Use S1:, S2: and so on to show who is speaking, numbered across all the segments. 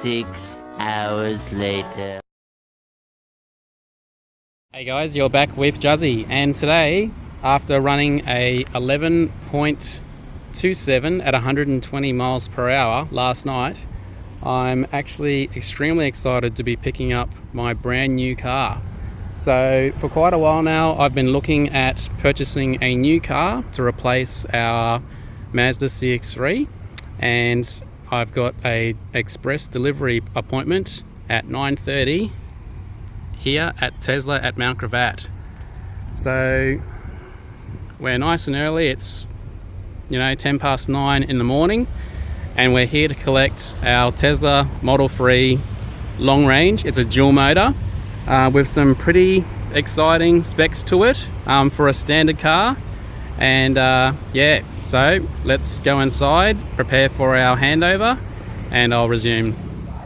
S1: 6 hours later.
S2: Hey guys, you're back with Juzzy, and today, after running a 11.27 at 120 miles per hour last night, I'm actually extremely excited to be picking up my brand new car. So for quite a while now, I've been looking at purchasing a new car to replace our Mazda CX-3, and I've got a express delivery appointment at 9:30 here at Tesla at Mount Gravatt. So we're nice and early. It's 10 past 9 in the morning, and we're here to collect our Tesla Model 3 long range. It's a dual motor with some pretty exciting specs to it for a standard car. And so let's go inside, prepare for our handover, and I'll resume.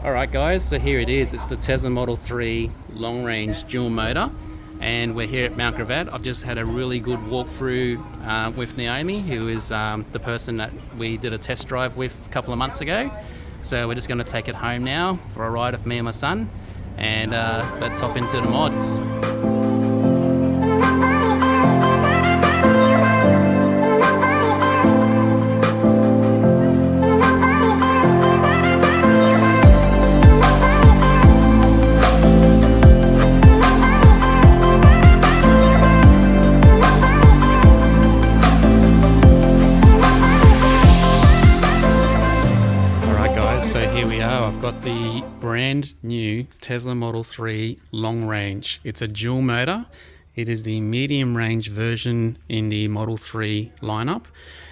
S2: Alright guys, so here it is. It's the Tesla Model 3 long range dual motor, and we're here at Mount Gravatt. I've just had a really good walkthrough with Naomi, who is the person that we did a test drive with a couple of months ago. So we're just going to take it home now for a ride with me and my son, and let's hop into the mods. So here we are. I've got the brand new Tesla Model 3 long range. It's a dual motor. It is the medium range version in the Model 3 lineup,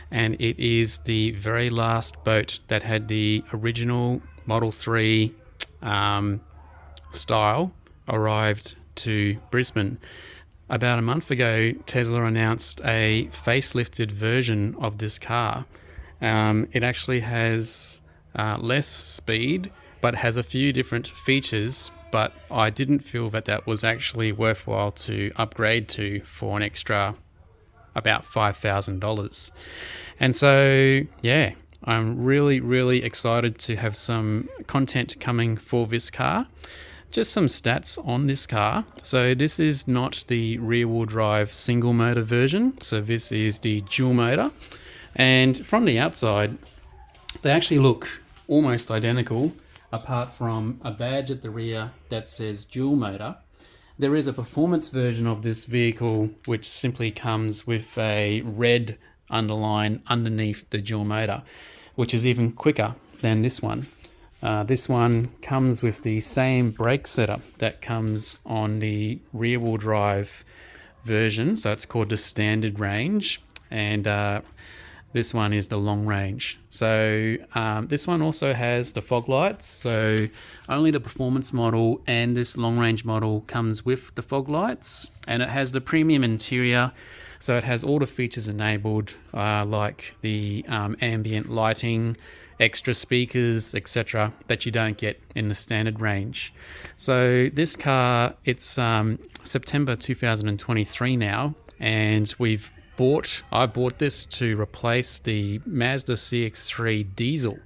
S2: and it is the very last boat that had the original Model 3 style arrived to Brisbane. About a month ago, Tesla announced a facelifted version of this car. It actually has less speed, but has a few different features, but I didn't feel that that was actually worthwhile to upgrade to for an extra about $5,000. And so yeah, I'm really excited to have some content coming for this car. Just some stats on this car. So this is not the rear wheel drive single motor version, so this is the dual motor, and from the outside they actually look almost identical, apart from a badge at the rear that says dual motor. There is a performance version of this vehicle which simply comes with a red underline underneath the dual motor, which is even quicker than this one. This one comes with the same brake setup that comes on the rear wheel drive version, so it's called the standard range, and this one is the long range. So this one also has the fog lights. So only the performance model and this long range model comes with the fog lights, and it has the premium interior. So it has all the features enabled, like the ambient lighting, extra speakers, etc., that you don't get in the standard range. So this car, it's September 2023 now, and I bought this to replace the Mazda CX-3 diesel.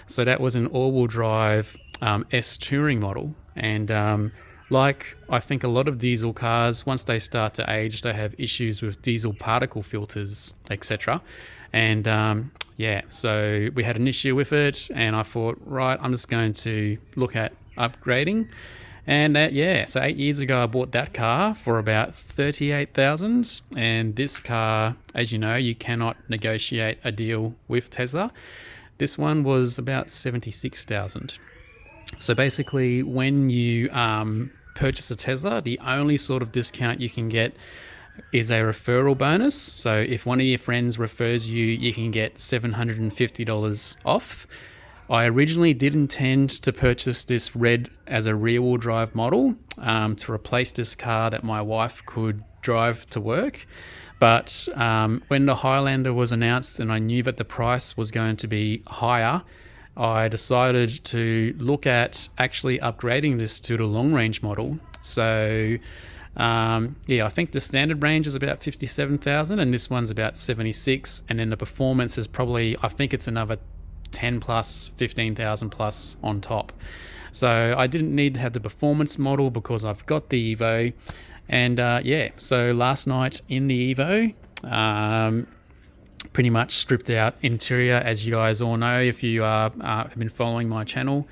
S2: So that was an all-wheel drive S Touring model, and like I think a lot of diesel cars, once they start to age, they have issues with diesel particle filters, etc. And so we had an issue with it, and I thought, right, I'm just going to look at upgrading. And so 8 years ago I bought that car for about $38,000, and this car, as you know, you cannot negotiate a deal with Tesla. This one was about $76,000. So basically, when you purchase a Tesla, the only sort of discount you can get is a referral bonus. So if one of your friends refers you, you can get $750 off. I originally did intend to purchase this red as a rear-wheel drive model to replace this car that my wife could drive to work. But when the Highlander was announced and I knew that the price was going to be higher, I decided to look at actually upgrading this to the long-range model. So I think the standard range is about 57,000 and this one's about 76, and then the performance is probably, I think it's another 10 plus, 15,000 plus on top. So I didn't need to have the performance model because I've got the Evo. And yeah, so last night in the Evo, pretty much stripped out interior, as you guys all know if you have been following my channel.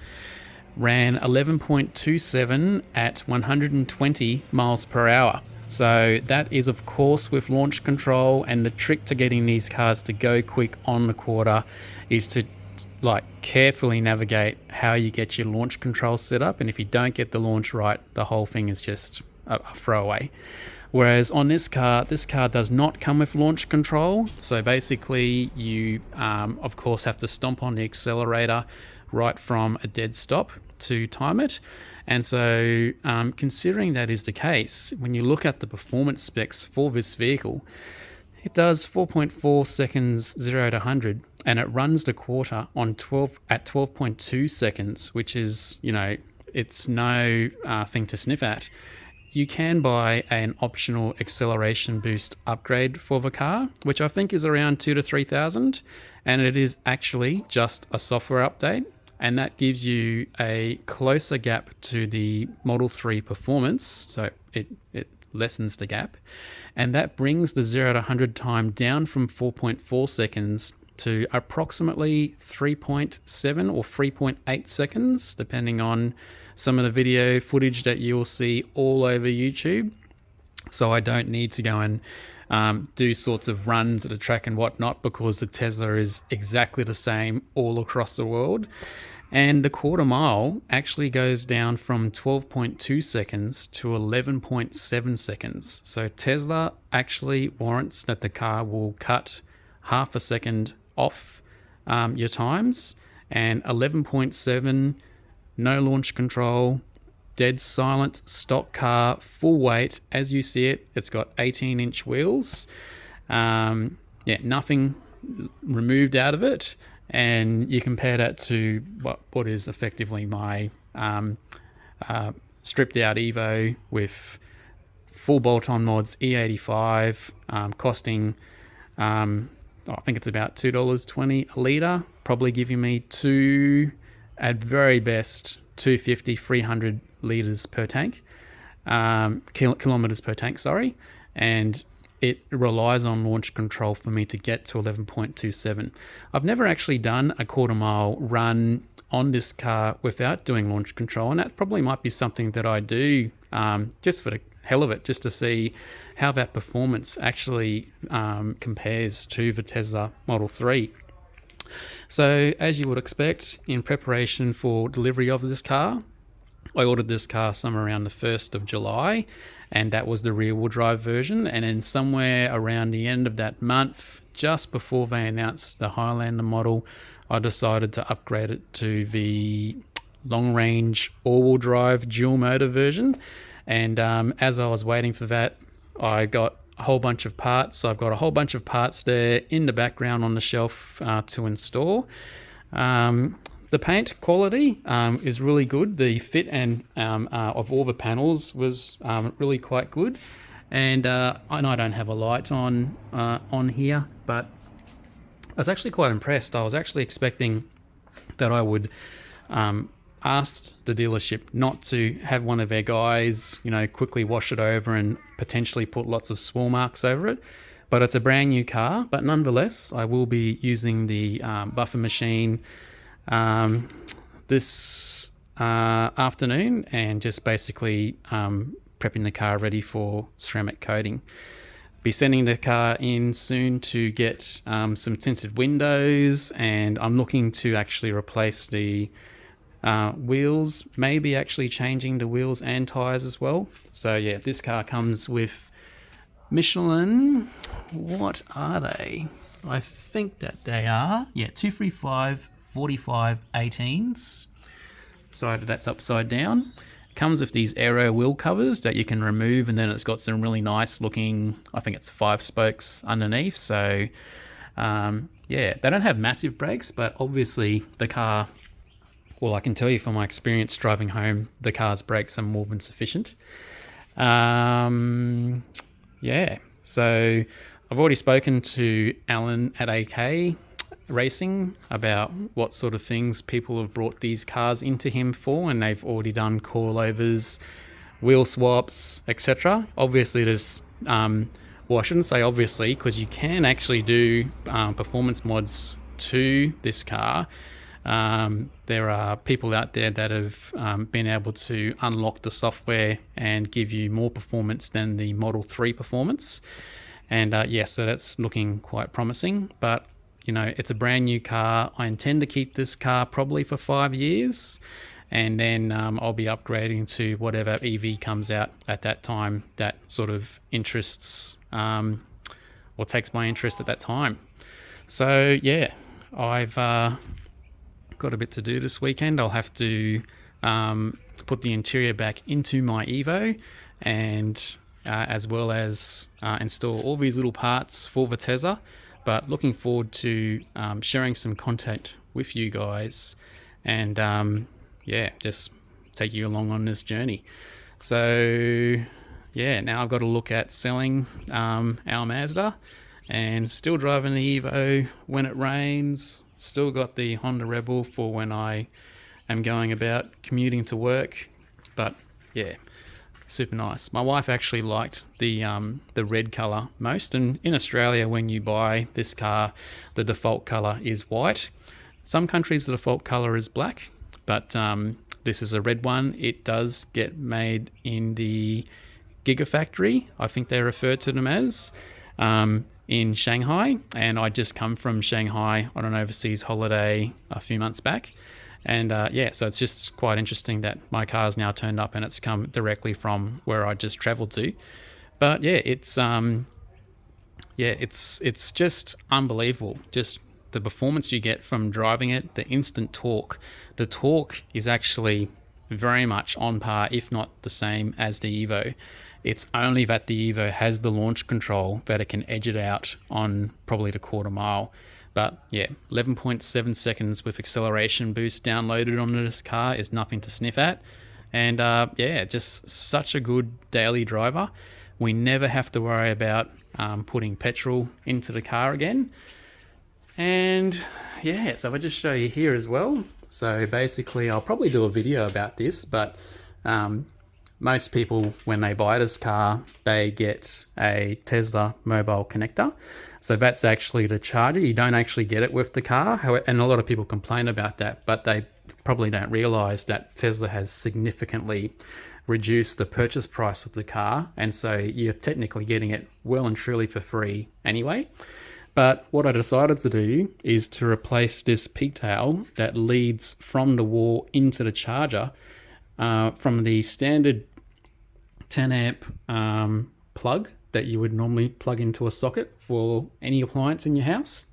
S2: Ran 11.27 at 120 miles per hour. So that is of course with launch control, and the trick to getting these cars to go quick on the quarter is to like carefully navigate how you get your launch control set up, and if you don't get the launch right, the whole thing is just a throwaway. Whereas on this car does not come with launch control. So basically you of course have to stomp on the accelerator right from a dead stop to time it. And so considering that is the case, when you look at the performance specs for this vehicle, it does 4.4 seconds 0 to 100, and it runs the quarter on 12.2 seconds, which is, you know, it's no thing to sniff at. You can buy an optional acceleration boost upgrade for the car, which I think is around 2,000 to 3,000, and it is actually just a software update, and that gives you a closer gap to the Model 3 performance, so it lessens the gap, and that brings the 0 to 100 time down from 4.4 seconds to approximately 3.7 or 3.8 seconds, depending on some of the video footage that you'll see all over YouTube. So I don't need to go and do sorts of runs at the track and whatnot, because the Tesla is exactly the same all across the world. And the quarter mile actually goes down from 12.2 seconds to 11.7 seconds. So Tesla actually warrants that the car will cut half a second off your times, and 11.7, no launch control, dead silent, stock car, full weight as you see it. It's got 18-inch wheels. Yeah, nothing removed out of it. And you compare that to what is effectively my stripped out Evo with full bolt-on mods E85, costing I think it's about $2.20 a litre, probably giving me at very best 250, 300 litres per tank, kilometres per tank, sorry, and it relies on launch control for me to get to 11.27. I've never actually done a quarter mile run on this car without doing launch control, and that probably might be something that I do just for the hell of it, just to see how that performance actually compares to the Tesla Model 3. So as you would expect, in preparation for delivery of this car, I ordered this car somewhere around the 1st of July, and that was the rear-wheel drive version. And then somewhere around the end of that month, just before they announced the Highlander model, I decided to upgrade it to the long-range all-wheel drive dual-motor version. And as I was waiting for that, I got a whole bunch of parts. So I've got a whole bunch of parts there in the background on the shelf to install. The paint quality is really good. The fit and of all the panels was really quite good. And I know I don't have a light on here, but I was actually quite impressed. I was actually expecting that I would ask the dealership not to have one of their guys, you know, quickly wash it over and potentially put lots of swirl marks over it. But it's a brand new car. But nonetheless, I will be using the buffer machine this afternoon, and just basically prepping the car ready for ceramic coating. Be sending the car in soon to get some tinted windows, and I'm looking to actually replace the wheels, maybe actually changing the wheels and tires as well. So yeah, this car comes with Michelin, what are they? I think that they are, 235 45 18s. So that's upside down. Comes with these aero wheel covers that you can remove, and then it's got some really nice looking, I think it's 5 spokes underneath. So yeah, they don't have massive brakes, but obviously the car, well, I can tell you from my experience driving home, the car's brakes are more than sufficient. Yeah, so I've already spoken to Alan at AK. racing about what sort of things people have brought these cars into him for, and they've already done coilovers, wheel swaps, etc. Obviously, there's well, I shouldn't say obviously, because you can actually do performance mods to this car. There are people out there that have been able to unlock the software and give you more performance than the Model 3 performance. And yeah, so that's looking quite promising. But, you know, it's a brand new car. I intend to keep this car probably for 5 years. And then I'll be upgrading to whatever EV comes out at that time that sort of interests or takes my interest at that time. So yeah, I've got a bit to do this weekend. I'll have to put the interior back into my Evo, and as well as install all these little parts for the Tesla. But looking forward to sharing some content with you guys, and yeah, just take you along on this journey. So yeah, now I've got to look at selling our Mazda and still driving the Evo when it rains. Still got the Honda Rebel for when I am going about commuting to work. But yeah, super nice. My wife actually liked the red color most, and in Australia, when you buy this car, the default color is white. Some countries the default color is black, but this is a red one. It does get made in the Gigafactory, I think they refer to them as, in Shanghai. And I just come from Shanghai on an overseas holiday a few months back. And yeah, so it's just quite interesting that my car's now turned up and it's come directly from where I just traveled to. But yeah, it's just unbelievable. Just the performance you get from driving it, the instant torque. The torque is actually very much on par, if not the same as the Evo. It's only that the Evo has the launch control that it can edge it out on probably the quarter mile. But yeah, 11.7 seconds with acceleration boost downloaded onto this car is nothing to sniff at. And yeah, just such a good daily driver. We never have to worry about putting petrol into the car again. And yeah, so I'll just show you here as well. So basically, I'll probably do a video about this, but most people, when they buy this car, they get a Tesla mobile connector. So that's actually the charger. You don't actually get it with the car. And a lot of people complain about that, but they probably don't realize that Tesla has significantly reduced the purchase price of the car. And so you're technically getting it well and truly for free anyway. But what I decided to do is to replace this pigtail that leads from the wall into the charger from the standard 10 amp plug that you would normally plug into a socket for any appliance in your house.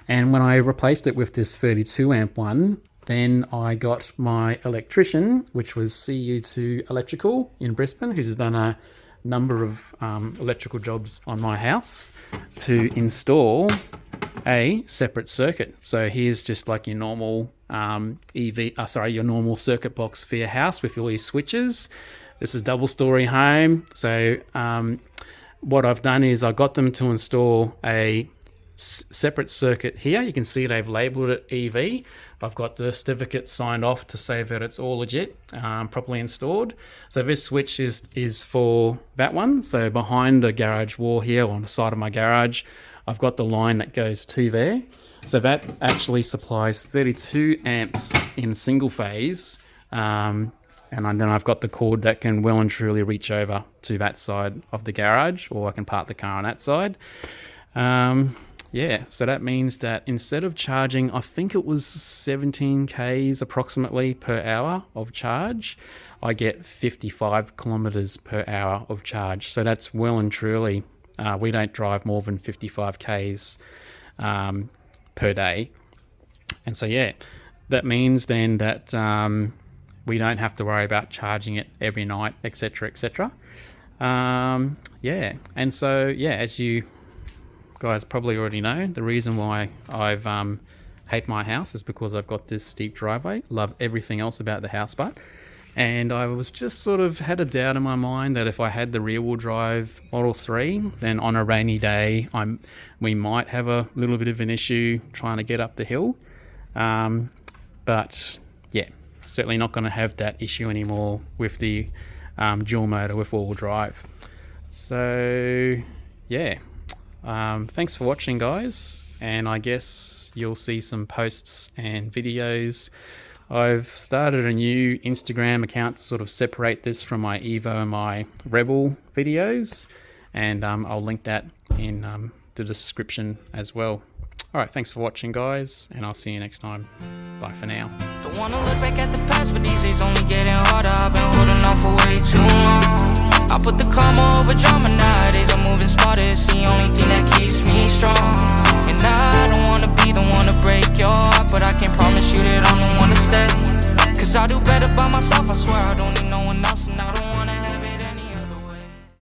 S2: And when I replaced it with this 32 amp one, then I got my electrician, which was CU2 Electrical in Brisbane, who's done a number of electrical jobs on my house, to install a separate circuit. So here's just like your normal your normal circuit box for your house with all your switches. This is a double-story home. So what I've done is I got them to install a separate circuit here. You can see they've labeled it EV. I've got the certificate signed off to say that it's all legit, properly installed. So this switch is for that one. So behind the garage wall here on the side of my garage, I've got the line that goes to there. So that actually supplies 32 amps in single phase. And then I've got the cord that can well and truly reach over to that side of the garage, or I can park the car on that side. Yeah, so that means that instead of charging, I think it was 17 Ks approximately per hour of charge, I get 55 kilometers per hour of charge. So that's well and truly, we don't drive more than 55 Ks per day. And so, yeah, that means then that we don't have to worry about charging it every night, etc., etc. Yeah, and so, yeah, as you guys probably already know, the reason why I've hate my house is because I've got this steep driveway. Love everything else about the house, but And I was just sort of had a doubt in my mind that if I had the rear-wheel drive Model 3, then on a rainy day, we might have a little bit of an issue trying to get up the hill. But yeah, certainly not going to have that issue anymore with the dual motor with all-wheel drive. So yeah, thanks for watching, guys, and I guess you'll see some posts and videos. I've started a new Instagram account to sort of separate this from my Evo and my Rebel videos, and I'll link that in the description as well. Alright, thanks for watching, guys, and I'll see you next time. Bye for now.
S1: Don't wanna look back at the past, but these days only getting harder. I've been holding on for way too long.